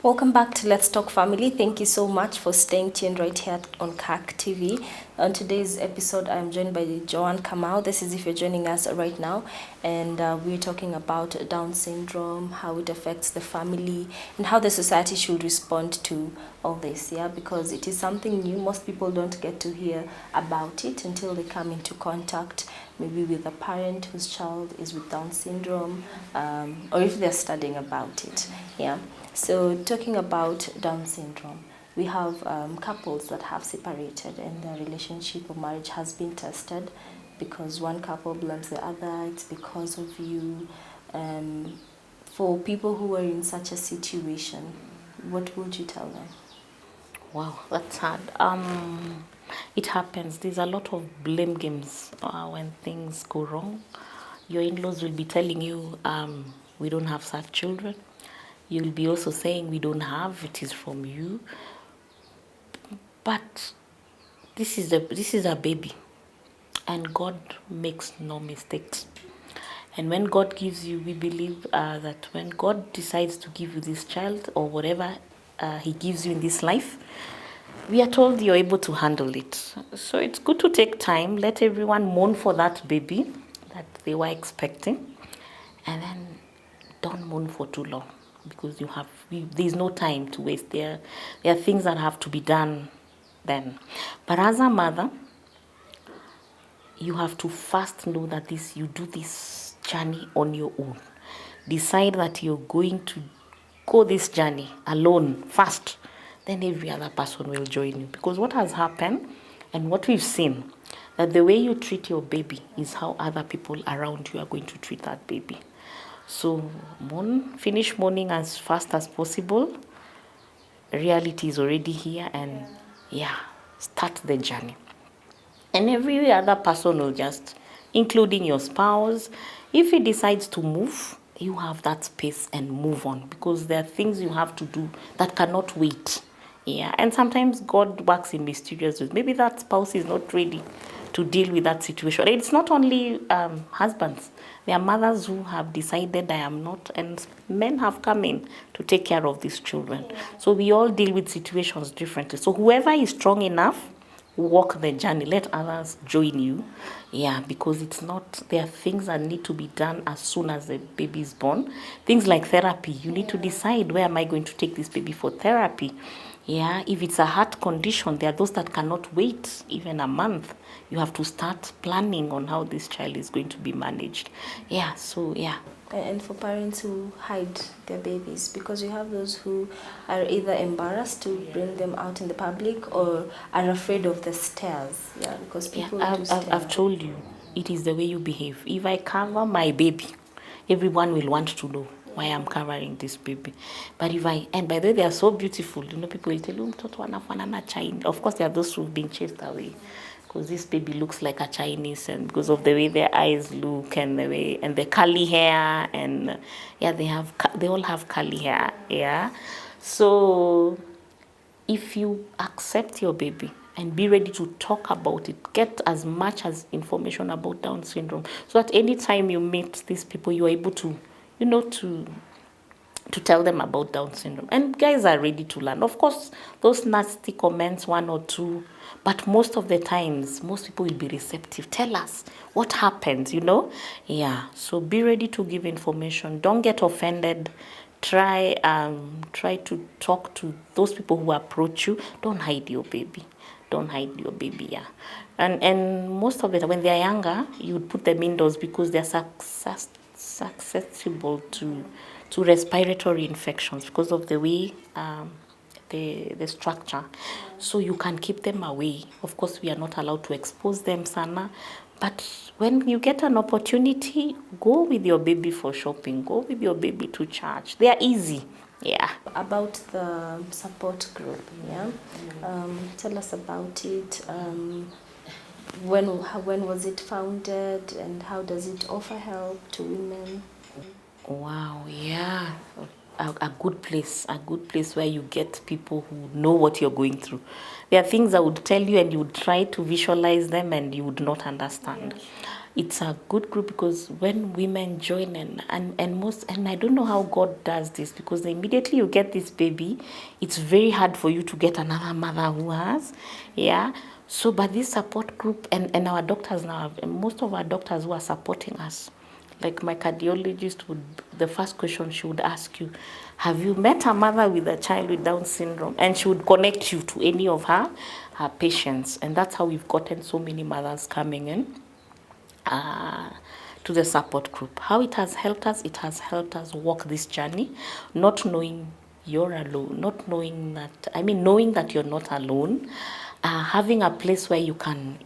Welcome back to Let's Talk Family. Thank you so much for staying tuned right here on CAC TV. On today's episode, I'm joined by Joanne Kamau. This is if you're joining us right now. And we're talking about Down syndrome, how it affects the family, and how the society should respond to all this, yeah? Because it is something new. Most people don't get to hear about it until they come into contact maybe with a parent whose child is with Down syndrome, or if they're studying about it, yeah? So talking about Down syndrome, we have couples that have separated and their relationship or marriage has been tested because one couple blames the other, it's because of you. For people who are in such a situation, what would you tell them? Wow, that's hard. It happens. There's a lot of blame games when things go wrong. Your in-laws will be telling you, we don't have such children. You'll be also saying, we don't have, it is from you. But this is a baby, and God makes no mistakes. And when God gives you, we believe that when God decides to give you this child or whatever He gives you in this life, we are told you're able to handle it. So it's good to take time, let everyone mourn for that baby that they were expecting, and then don't mourn for too long because there's no time to waste. There are things that have to be done then. But as a mother, you have to first know that you do this journey on your own. Decide that you're going to go this journey alone first. Then every other person will join you. Because what has happened and what we've seen, that the way you treat your baby is how other people around you are going to treat that baby. So finish mourning as fast as possible. Reality is already here, and start the journey. And every other person will just, including your spouse, if he decides to move, you have that space and move on, because there are things you have to do that cannot wait. Yeah, and sometimes God works in mysterious ways. Maybe that spouse is not ready to deal with that situation. It's not only husbands. There are mothers who have decided I am not, and men have come in to take care of these children. So we all deal with situations differently. So whoever is strong enough, walk the journey, let others join you. Because there are things that need to be done as soon as the baby is born. Things like therapy, you need to decide, where am I going to take this baby for therapy? If it's a heart condition, there are those that cannot wait even a month. You have to start planning on how this child is going to be managed. And for parents who hide their babies, because you have those who are either embarrassed to bring them out in the public or are afraid of the stares. Because people I've told you, it is the way you behave. If I cover my baby, everyone will want to know why I'm covering this baby. But and by the way, they are so beautiful. People will tell you, mtoto anafanana Chinese. Of course, there are those who've been chased away, because this baby looks like a Chinese, and because of the way their eyes look and the curly hair, and they all have curly hair. So if you accept your baby and be ready to talk about it, get as much as information about Down syndrome, so that any time you meet these people, you're able to tell them about Down syndrome. And guys are ready to learn. Of course, those nasty comments, one or two, but most of the times, most people will be receptive. Tell us what happens, So be ready to give information. Don't get offended. Try to talk to those people who approach you. Don't hide your baby. And most of it, when they're younger, you would put them indoors because they're susceptible to respiratory infections because of the way the structure. So you can keep them away. Of course, we are not allowed to expose them, sana. But when you get an opportunity, go with your baby for shopping. Go with your baby to church. They are easy. About the support group, tell us about it. When was it founded, and how does it offer help to women? Wow, a good place where you get people who know what you're going through. There are things I would tell you and you would try to visualize them and you would not understand. it's a good group because when women join and I don't know how God does this, because immediately you get this baby, it's very hard for you to get another mother who has, yeah. So but this support group and our doctors now, most of our doctors who are supporting us, like my cardiologist would, the first question she would ask you, have you met a mother with a child with Down syndrome? And she would connect you to any of her patients. And that's how we've gotten so many mothers coming in to the support group. How it has helped us walk this journey, not knowing you're alone, not knowing that, knowing that you're not alone, having a place where you can,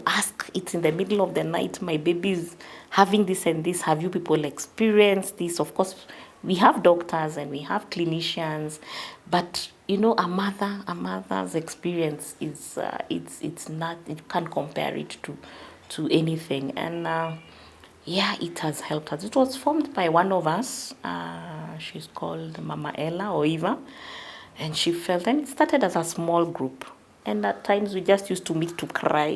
ask, it's in the middle of the night, my baby's having this and this, have you people experienced this? Of course, we have doctors and we have clinicians, but a mother's experience is it's not, you can't compare it to anything. And yeah, it has helped us. It was formed by one of us. She's called Mama Ella or Eva, and she felt, and it started as a small group. And at times we just used to meet to cry,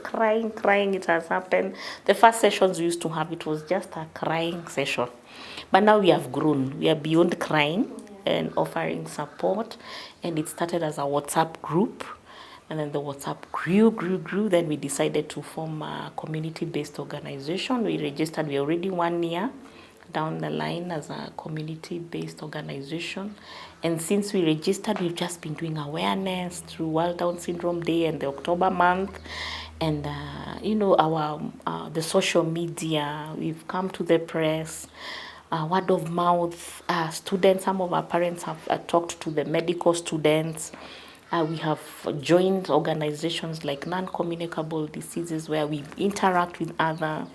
crying, it has happened. The first sessions we used to have, it was just a crying session. But now we have grown. We are beyond crying and offering support. And it started as a WhatsApp group. And then the WhatsApp grew. Then we decided to form a community-based organization. We registered, we're already 1 year down the line as a community-based organization. And since we registered, we've just been doing awareness through World Down Syndrome Day and the October month. And, our the social media, we've come to the press, word of mouth, students, some of our parents have talked to the medical students. We have joined organizations like non-communicable diseases where we interact with other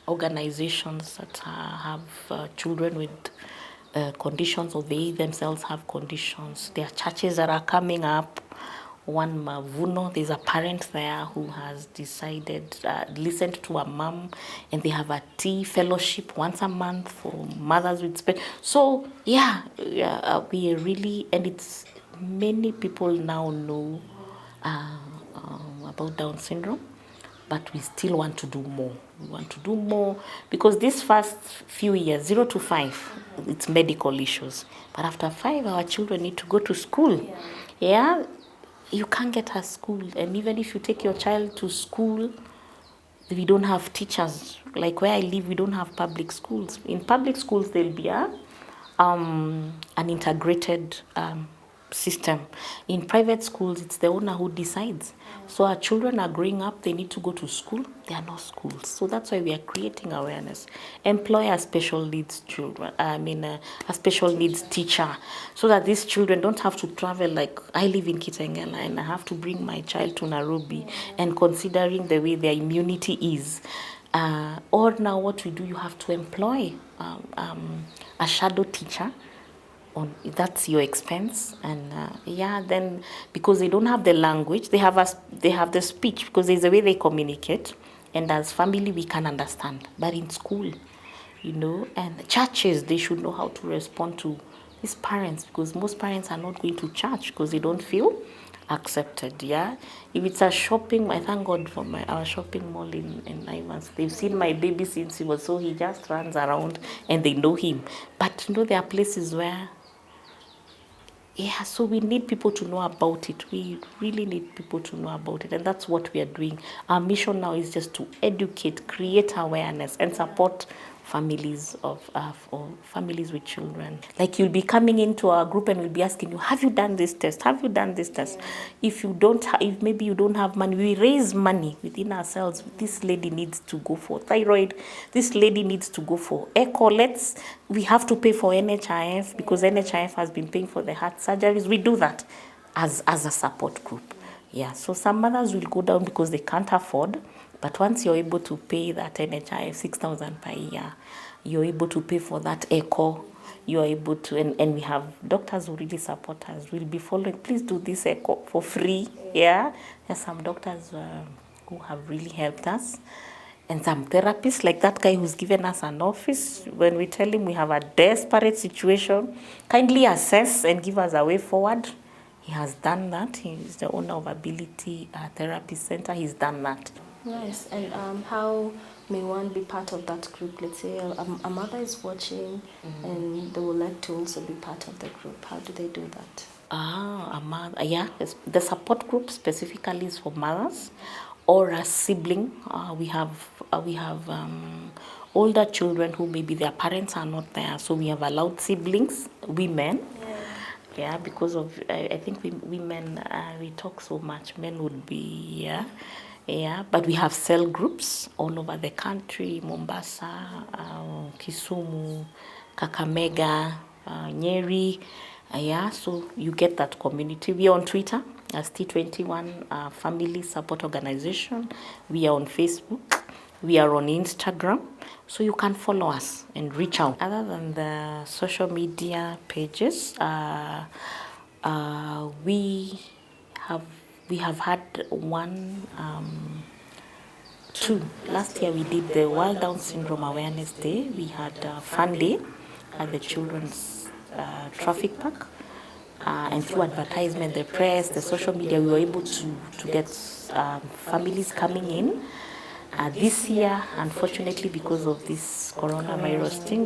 organizations that have children with conditions, or they themselves have conditions. There are churches that are coming up. One Mavuno, there's a parent there who has decided, listened to a mom, and they have a tea fellowship once a month for mothers with special. So we are really, and it's many people now know about Down syndrome, but we still want to do more. We want to do more because these first few years, 0 to 5, it's medical issues. But after 5, our children need to go to school. Yeah. You can't get a school, and even if you take your child to school, we don't have teachers. Like where I live, we don't have public schools. In public schools, there'll be an integrated system. In private schools, it's the owner who decides. So our children are growing up, they need to go to school. There are no schools. So that's why we are creating awareness. Employ a special needs children, a special needs teacher, so that these children don't have to travel. Like I live in Kitengela and I have to bring my child to Nairobi, and considering the way their immunity is, or now what we do, you have to employ a shadow teacher. That's your expense. And then because they don't have the language, they have the speech, because there's a way they communicate, and as family we can understand. But in school, and churches, they should know how to respond to these parents, because most parents are not going to church because they don't feel accepted. If it's a shopping, I thank God for our shopping mall in Ivans. They've seen my baby since he was, so he just runs around and they know him. But there are places where so we need people to know about it. We really need people to know about it, and that's what we are doing. Our mission now is just to educate, create awareness, and support families or families with children. Like you'll be coming into our group and we'll be asking you, have you done this test? Have you done this test? If you don't, if maybe you don't have money, we raise money within ourselves. This lady needs to go for thyroid. This lady needs to go for echo. We have to pay for NHIF because NHIF has been paying for the heart surgeries. We do that as a support group. So some mothers will go down because they can't afford. But once you're able to pay that NHIF 6,000 per year, you're able to pay for that echo. You're able to, and we have doctors who really support us. We'll be following. Please do this echo for free. There's some doctors who have really helped us, and some therapists, like that guy who's given us an office. When we tell him we have a desperate situation, kindly assess and give us a way forward. He has done that. He is the owner of Ability Therapy Center. He's done that. Nice. And how may one be part of that group? Let's say a mother is watching and they would like to also be part of the group. How do they do that? A mother, yeah. The support group specifically is for mothers or a sibling. We have older children who maybe their parents are not there, so we have allowed siblings, women. Yeah, because of I think women we talk so much. Men would be but we have cell groups all over the country: Mombasa, Kisumu, Kakamega, Nyeri. So you get that community. We are on Twitter as T21 Family Support Organization. We are on Facebook. We are on Instagram. So you can follow us and reach out. Other than the social media pages, we have had two. Last year we did the World Down Syndrome Awareness Day. We had a fun day at the Children's Traffic Park. And through advertisement, the press, the social media, we were able to get families coming in. This year, unfortunately, because of this coronavirus thing,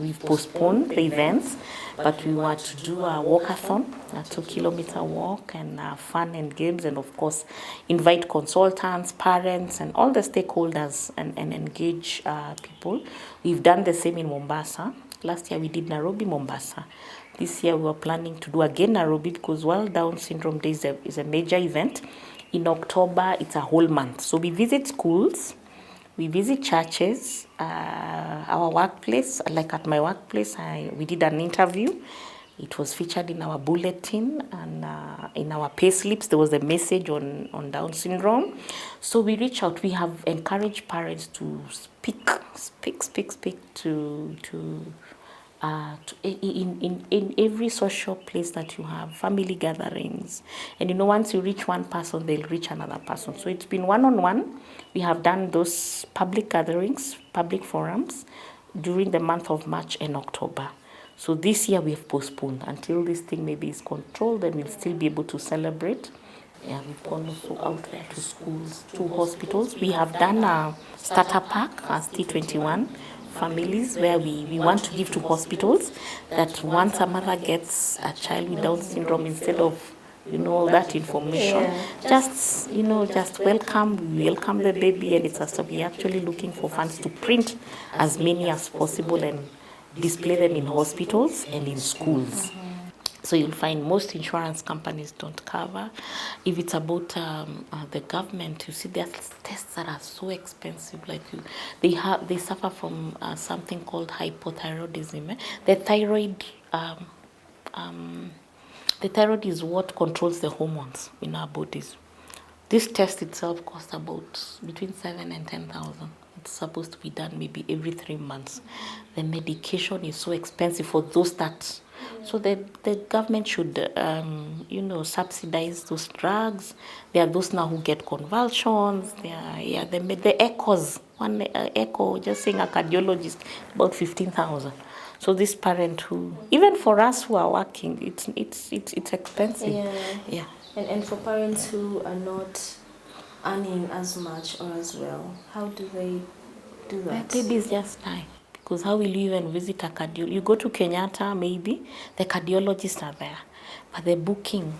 we've postponed the events, but we want to do a walkathon, a 2-kilometer walk, and fun and games, and of course, invite consultants, parents, and all the stakeholders, and engage people. We've done the same in Mombasa. Last year we did Nairobi, Mombasa. This year we were planning to do again Nairobi because World Down Syndrome Day is a major event. In October, it's a whole month. So we visit schools, we visit churches, our workplace, like at my workplace, we did an interview. It was featured in our bulletin and in our pay slips. There was a message on Down syndrome. So we reach out. We have encouraged parents to speak to in every social place that you have, family gatherings. And once you reach one person, they'll reach another person. So it's been one-on-one. We have done those public gatherings, public forums during the month of March and October. So this year we have postponed until this thing maybe is controlled, and we'll still be able to celebrate. Yeah, we've gone also out there to schools, to hospitals. We have done a starter pack as T21 families where we want to give to hospitals, that once a mother gets a child with Down syndrome, instead of all that information, just welcome the baby, and it's just we're actually looking for funds to print as many as possible and display them in hospitals and in schools. So you'll find most insurance companies don't cover. If it's about the government, you see there are tests that are so expensive. Like they suffer from something called hypothyroidism. The thyroid is what controls the hormones in our bodies. This test itself costs about between 7,000 and 10,000. It's supposed to be done maybe every 3 months. The medication is so expensive for those that. So the government should, subsidize those drugs. There are those now who get convulsions. The echoes. One echo, just seeing a cardiologist, about 15,000. So this parent who, even for us who are working, it's expensive. Yeah. And for parents who are not earning as much or as well, how do they do that? Maybe it's just time. Because how will you even visit a cardiologist? You go to Kenyatta, maybe, the cardiologists are there. But the booking,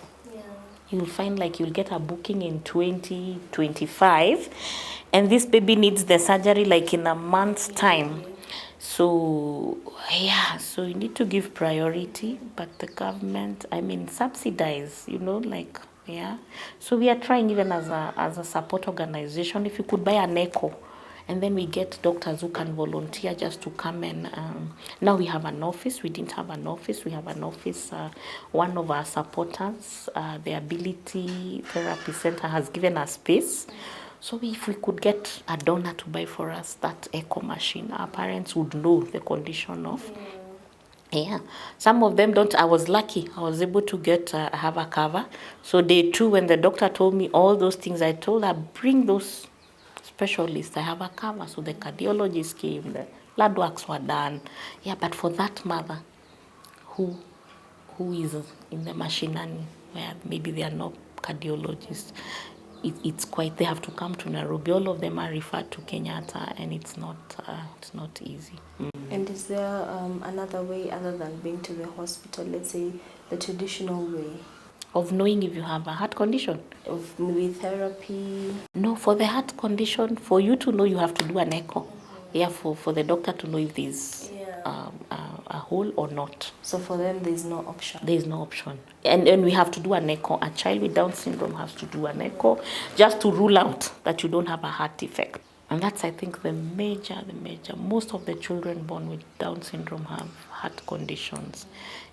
you'll find like you'll get a booking in 2025, and this baby needs the surgery like in a month's time. So you need to give priority, but the government, subsidize, So we are trying, even as a support organization, if you could buy an echo, and then we get doctors who can volunteer just to come and now we have an office. We didn't have an office. We have an office. One of our supporters, the Ability Therapy Center, has given us space. So if we could get a donor to buy for us that echo machine, our parents would know the condition of. Yeah, some of them don't. I was lucky. I was able to have a cover. So day 2, when the doctor told me all those things, I told her, bring those specialists. I have a cover. So the cardiologist came, the blood works were done. Yeah, but for that mother who is in the machinani, where maybe they are not cardiologists. It's quite, they have to come to Nairobi. All of them are referred to Kenyatta, and it's not easy. And is there another way other than being to the hospital, let's say the traditional way Of knowing if you have a heart condition? of maybe therapy? No, for the heart condition, for you to know, you have to do an echo. Yeah, for the doctor to know if there's a hole or not. So for them, there's no option. There is no option. And we have to do an echo. A child with Down syndrome has to do an echo just to rule out that you don't have a heart defect. And that's, I think, the major. Most of the children born with Down syndrome have heart conditions.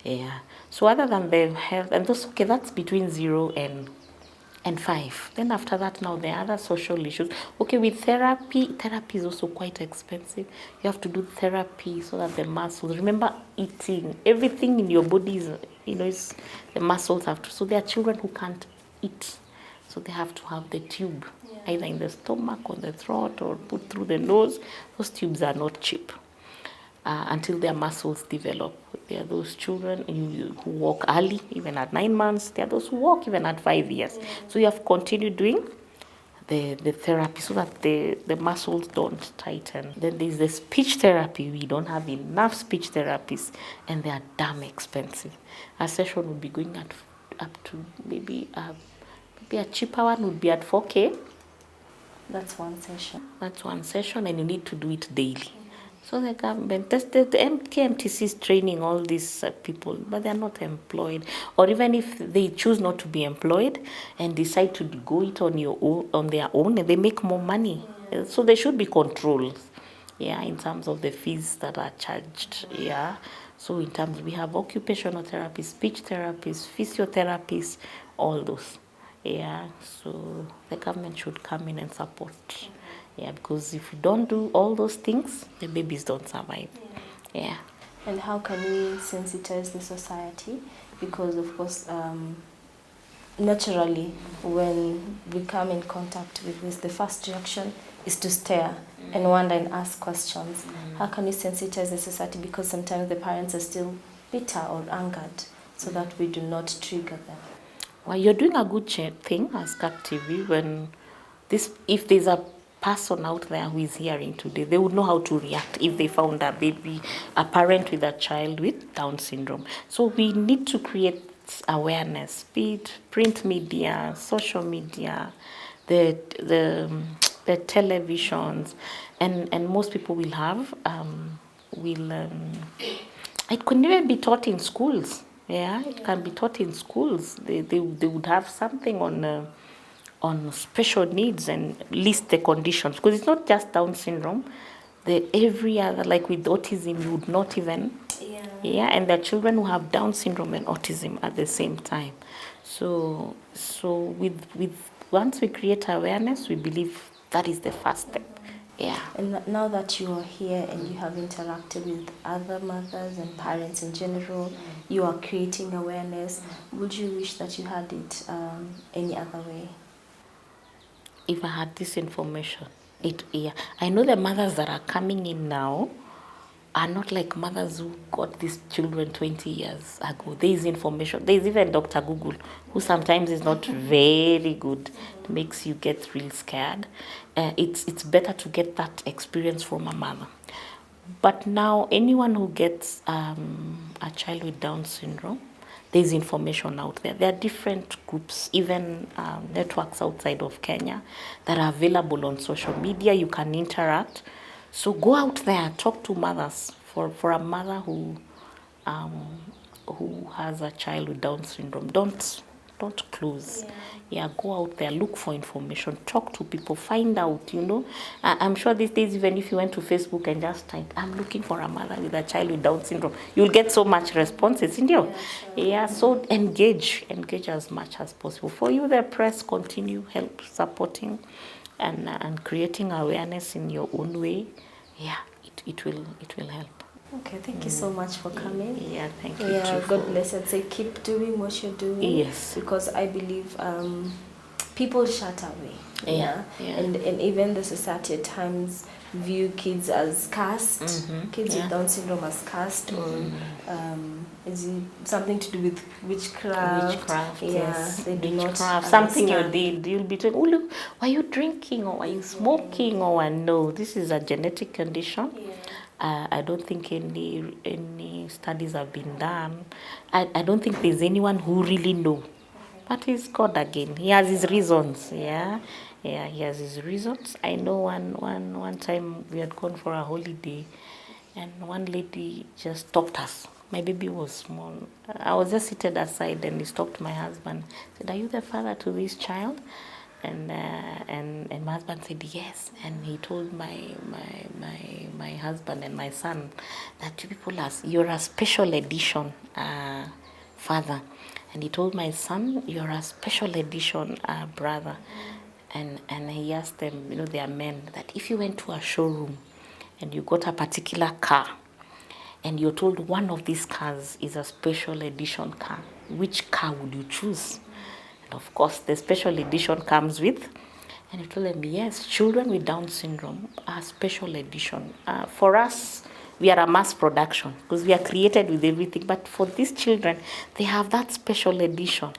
Yeah. So other than the health, and those, okay, that's between 0 and 5. Then after that, now there are other social issues. Okay, with therapy is also quite expensive. You have to do therapy so that the muscles, remember eating, everything in your body is, is, the muscles have to, so there are children who can't eat. So they have to have the tube, either in the stomach or the throat or put through the nose. Those tubes are not cheap. Until their muscles develop. There are those children who walk early, even at 9 months. There are those who walk even at 5 years. So you have continued doing the therapy so that the muscles don't tighten. Then there's the speech therapy. We don't have enough speech therapists, and they are damn expensive. A session would be going at up to maybe a cheaper one would be at 4K. That's one session. That's one session, and you need to do it daily. So the government, the KMTC is training all these people, but they're not employed. Or even if they choose not to be employed and decide to go it on their own, they make more money. So there should be controls, in terms of the fees that are charged, So in terms, we have occupational therapists, speech therapists, physiotherapists, all those, So the government should come in and support. Because if you don't do all those things, the babies don't survive. And how can we sensitize the society? Because of course, naturally, when we come in contact with this, the first reaction is to stare and wonder and ask questions. How can we sensitize the society? Because sometimes the parents are still bitter or angered, so that we do not trigger them. Well, you're doing a good thing as CAC TV when if there's a person out there who is hearing today, they would know how to react if they found a parent with a child with Down syndrome. So we need to create awareness, be it print media, social media, the televisions, and most people will have it could even be taught in schools. It can be taught in schools. They would have something on special needs and list the conditions, because it's not just Down syndrome. Every other, like with autism, you would not even, and there are children who have Down syndrome and autism at the same time. So with once we create awareness, we believe that is the first step. And now that you are here and you have interacted with other mothers and parents in general, you are creating awareness. Would you wish that you had it any other way? If I had this information, I know the mothers that are coming in now are not like mothers who got these children 20 years ago. There is information. There is even Dr. Google, who sometimes is not very good. It makes you get real scared. It's better to get that experience from a mother. But now, anyone who gets a child with Down syndrome, there's information out there. There are different groups, even networks outside of Kenya that are available on social media. You can interact. So go out there, talk to mothers. For a mother who has a child with Down syndrome, don't close. Go out there, look for information, talk to people, find out. I'm sure these days, even if you went to Facebook and just type, "I'm looking for a mother with a child with Down syndrome," you'll get so much responses, So engage as much as possible. For you, the press, continue help supporting and creating awareness in your own way. It will help. Okay, thank you so much for coming. Thank you. God bless you. I'd say keep doing what you're doing. Yes. Because I believe people shut away. Yeah, yeah. And even the society at times view kids as cursed, kids with Down syndrome as cursed, or is it something to do with witchcraft? Witchcraft, Yeah, yes. they do not Witchcraft, something you understand. did, you'll be told, oh look, were you drinking or are you smoking or no? This is a genetic condition. I don't think any studies have been done. I don't think there's anyone who really know. But he's God again. He has his reasons. Yeah, yeah, he has his reasons. I know one time we had gone for a holiday, and one lady just stopped us. My baby was small. I was just seated aside, and he stopped my husband. Said, "Are you the father to this child?" And my husband said yes. And he told my husband and my son that you people you're a special edition father. And he told my son, you're a special edition brother. And he asked them, they are men, that if you went to a showroom and you got a particular car, and you're told one of these cars is a special edition car, which car would you choose? And of course, the special edition comes with, and he told them, yes, children with Down syndrome are special edition. For us, we are a mass production because we are created with everything. But for these children, they have that special edition.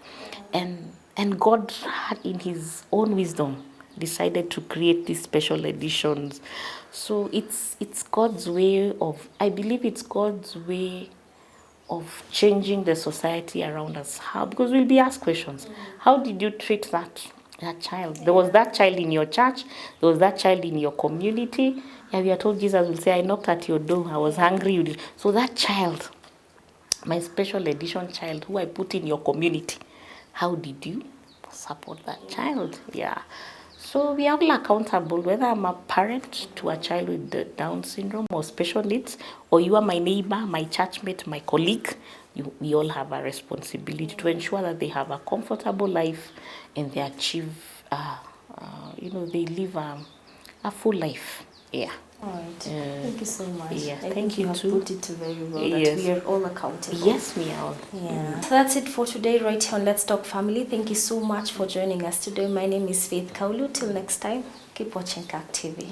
And God had, in his own wisdom, decided to create these special editions. So it's God's way of, I believe it's God's way of changing the society around us. How? Because we'll be asked questions. How did you treat that child? There was that child in your church. There was that child in your community. Yeah, we are told Jesus will say, I knocked at your door. I was hungry. You did. So that child, my special edition child, who I put in your community, how did you support that child? Yeah. So we are all accountable, whether I'm a parent to a child with the Down syndrome or special needs, or you are my neighbor, my churchmate, my colleague. We all have a responsibility to ensure that they have a comfortable life and they achieve, they live a full life. Yeah. All right. Thank you so much. Yeah, I thank think you have too. put it very well that Yes. we are all accountable. Yes, we are. Yeah. So that's it for today right here on Let's Talk Family. Thank you so much for joining us today. My name is Faith Kaulu. Till next time, keep watching CAC TV.